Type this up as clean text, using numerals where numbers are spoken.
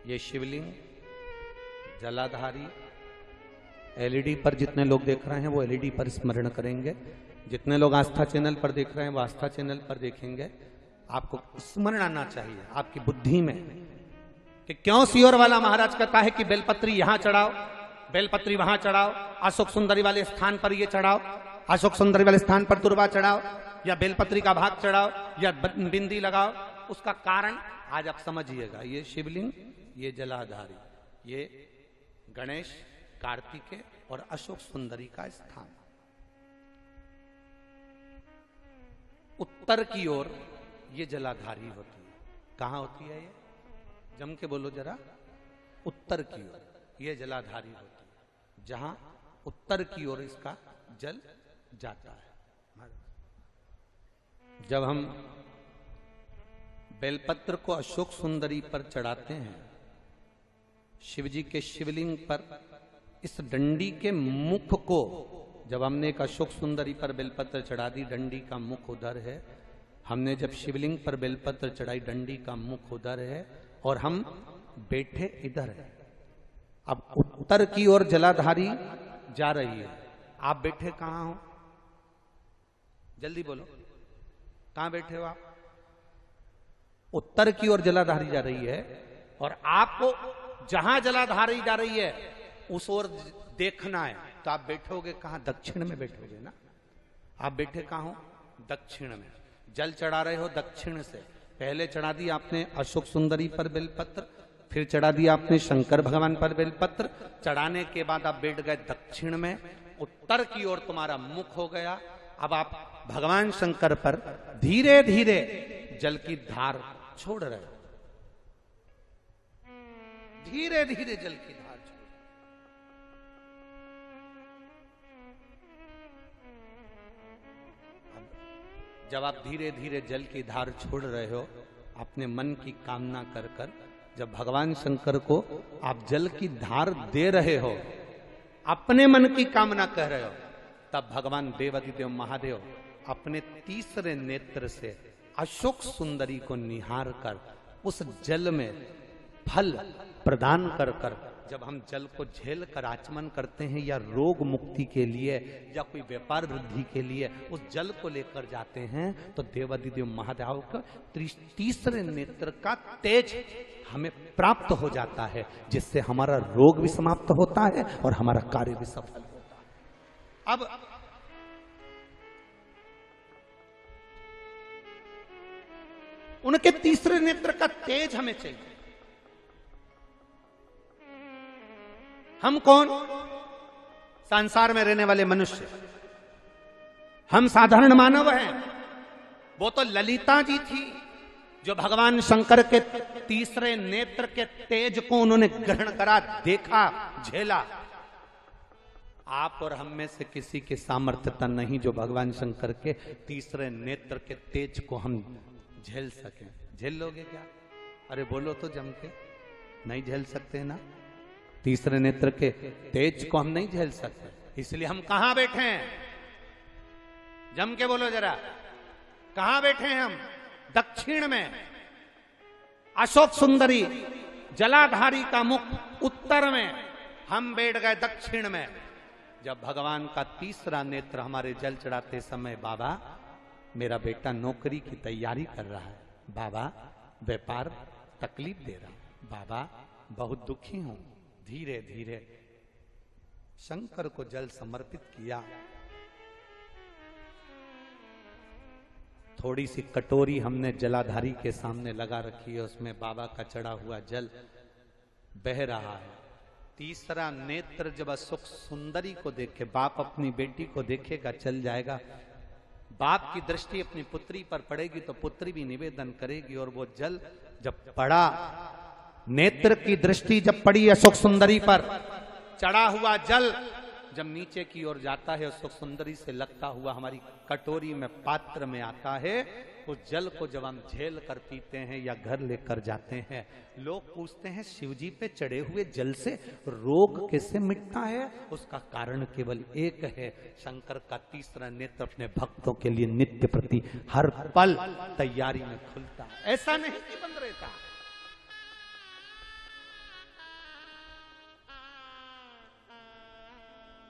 ये शिवलिंग जलाधारी एलईडी पर जितने लोग देख रहे हैं वो एलईडी पर स्मरण करेंगे, जितने लोग आस्था चैनल पर देख रहे हैं वो आस्था चैनल पर देखेंगे। आपको स्मरण आना चाहिए आपकी बुद्धि में कि क्यों सियोर वाला महाराज कहता है कि बेलपत्री यहां चढ़ाओ, बेलपत्री वहां चढ़ाओ, अशोक सुंदरी वाले स्थान पर ये चढ़ाओ, अशोक सुंदरी वाले स्थान पर दुर्वा चढ़ाओ, या बेलपत्री का भाग चढ़ाओ, या बिंदी लगाओ। उसका कारण आज आप समझिएगा। ये शिवलिंग, ये जलाधारी, ये गणेश, कार्तिकेय और अशोक सुंदरी का स्थान। उत्तर की ओर ये जलाधारी होती है। कहां होती है ये? जम के बोलो जरा। उत्तर की ओर ये जलाधारी होती है, जहां उत्तर की ओर इसका जल जाता है। जब हम बेलपत्र को अशोक सुंदरी पर चढ़ाते हैं, शिवजी के शिवलिंग पर इस डंडी के मुख को, जब हमने एक अशोक सुंदरी पर बेलपत्र चढ़ा दी, डंडी का मुख उधर है। हमने जब शिवलिंग पर बेलपत्र चढ़ाई, डंडी का मुख उधर है और हम बैठे इधर है। अब उत्तर की ओर जलाधारी जा रही है, आप बैठे कहां हो? जल्दी बोलो, कहां बैठे हो आप? उत्तर की ओर जलाधारी जा रही है और आपको जहां जलाधारी जा रही है उस ओर देखना है, तो आप बैठोगे कहां? दक्षिण में बैठोगे ना। आप बैठे कहां हो? दक्षिण में। जल चढ़ा रहे हो दक्षिण से। पहले चढ़ा दी आपने अशोक सुंदरी पर बेलपत्र, फिर चढ़ा दिया आपने शंकर भगवान पर बेलपत्र। चढ़ाने के बाद आप बैठ गए दक्षिण में, उत्तर की ओर तुम्हारा मुख हो गया। अब आप भगवान शंकर पर धीरे धीरे जल की धार छोड़ रहे हो, धीरे धीरे जल की धार छोड़। जब आप धीरे धीरे जल की धार छोड़ रहे हो, अपने मन की कामना कर कर जब भगवान शंकर को आप जल की धार दे रहे हो, अपने मन की कामना कह रहे हो, तब भगवान देवाधिदेव महादेव अपने तीसरे नेत्र से अशोक सुंदरी को निहार कर उस जल में फल प्रदान कर कर, जब हम जल को झेल कर आचमन करते हैं या रोग मुक्ति के लिए या कोई व्यापार वृद्धि के लिए उस जल को लेकर जाते हैं, तो देवाधिदेव महादेव का तीसरे नेत्र का तेज हमें प्राप्त हो जाता है, जिससे हमारा रोग भी समाप्त होता है और हमारा कार्य भी सफल होता है। अब उनके तीसरे नेत्र का तेज हमें चाहिए। हम कौन? संसार में रहने वाले मनुष्य, हम साधारण मानव हैं। वो तो ललिता जी थी जो भगवान शंकर के तीसरे नेत्र के तेज को उन्होंने ग्रहण करा, देखा, झेला। आप और हम में से किसी की सामर्थ्यता नहीं जो भगवान शंकर के तीसरे नेत्र के तेज को हम झेल सके। झेल लोगे क्या? अरे बोलो तो जम के। नहीं झेल सकते ना, तीसरे नेत्र के तेज को हम नहीं झेल सकते। इसलिए हम कहां बैठे हैं? जम के बोलो जरा, कहां बैठे हैं हम? दक्षिण में। अशोक सुंदरी जलाधारी का मुख उत्तर में, हम बैठ गए दक्षिण में। जब भगवान का तीसरा नेत्र हमारे जल चढ़ाते समय, बाबा मेरा बेटा नौकरी की तैयारी कर रहा है, बाबा व्यापार तकलीफ दे रहा हूं, बाबा बहुत दुखी हूं, धीरे धीरे शंकर को जल समर्पित किया। थोड़ी सी कटोरी हमने जलाधारी के सामने लगा रखी है, उसमें बाबा का चढ़ा हुआ जल बह रहा है। तीसरा नेत्र जब अशोक सुंदरी को देखे, बाप अपनी बेटी को देखेगा, चल जाएगा। बाप की दृष्टि अपनी पुत्री पर पड़ेगी तो पुत्री भी निवेदन करेगी, और वो जल जब पड़ा, नेत्र की दृष्टि जब पड़ी अशोक सुंदरी पर, चढ़ा हुआ जल जब नीचे की ओर जाता है, अशोक सुंदरी से लगता हुआ हमारी कटोरी में, पात्र में आता है, उस जल को जब हम झेल कर पीते हैं या घर लेकर जाते हैं, लोग पूछते हैं शिवजी पे चढ़े हुए जल से रोग कैसे मिटता है? उसका कारण केवल एक है, शंकर का तीसरा नेत्र अपने भक्तों के लिए नित्य प्रति हर पल तैयारी में खुलता है। ऐसा नहीं कि बंद रहता।